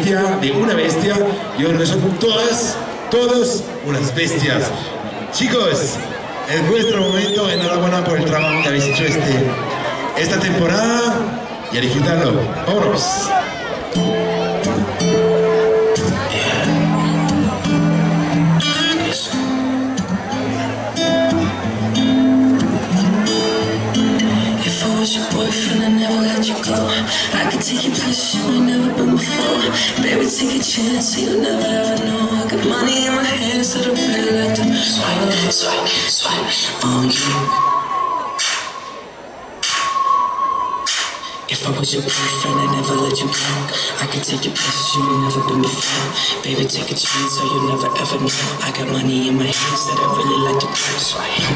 bestia de una bestia y ahora son todos unas bestias. Chicos, es vuestro momento, enhorabuena por el trabajo que habéis hecho esta temporada y a disfrutarlo. ¡Vámonos! Your boyfriend, I never let you go. I could take you places you ain't never been before. Baby, take a chance, so you'll never ever know. I got money in my hands, so don't really like to swipe on you. If I was your boyfriend, I'd never let you go. I could take you places you ain't never been before. Baby, take a chance, so you'll never ever know. I got money in my hands that I really like to swipe.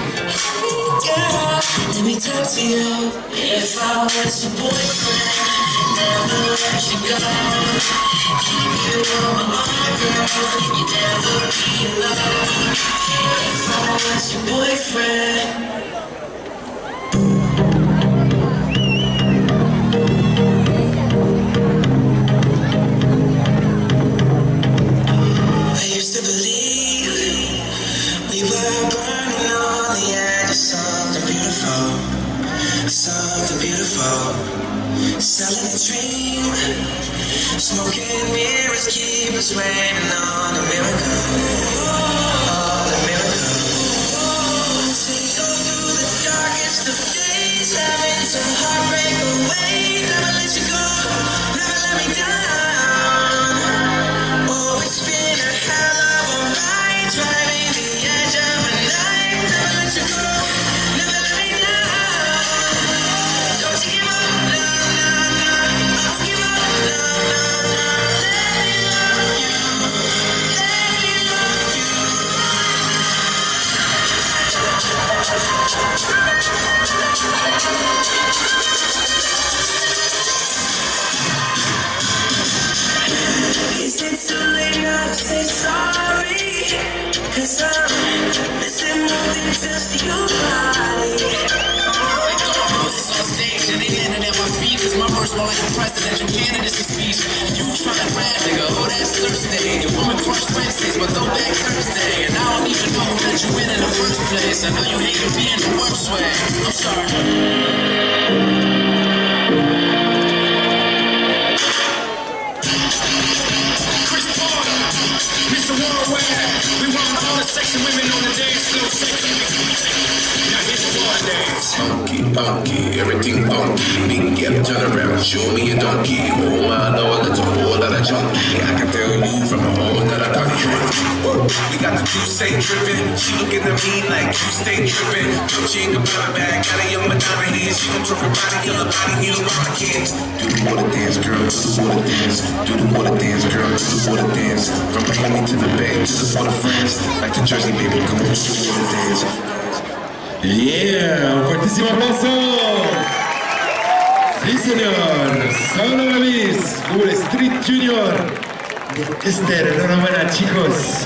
Girl, let me talk to you. If I was your boyfriend, never let you go. Keep you on my arm, girl. You never be alone. If I was your boyfriend. Selling a dream, smoking mirrors keep us waiting on a miracle, on a miracle. So you go through the darkest of days, having to heartbreak away. Never let you go, never let me down. Oh, it's been a hell of a ride, driving the edge of a knife. Never let you go, never let me down. Don't you give up. Is it too late now to say sorry? 'Cause I'm missing more than just your body. On stage and they landed at my feet, 'cause my verse more like a presidential candidacy speech. You tryna rap, nigga, oh that's Thursday. Your woman crush Wednesdays, but throw back Thursday. And I don't even know who let you in the first place. I know you hate to be in the worst way. I'm sorry. Mr. Worldwide, we want all the sexy women on the dance floor sexy. Now here's the war dance. Funky, everything funky. Big gap, turn around, show me a donkey. Oh my lord, that's a whole lot of junkie. I can tell you from a whole lot of country. We got the two stay trippin'. She looking at me like you stay trippin'. She ain't about bag, got a young Madonna here. She gon' twerk her body, kill her body, you know I'm a kid. Do the water dance, girl, do the water dance. Do the water dance, girl, do the water dance. From Miami to the Bay, to the Florida France. Back to Jersey, baby, come on, do the water dance. Yeah, un fuertísimo aplauso. Sí, señor. Saulo Gavis, Google Street Junior. Esther, enhorabuena, chicos.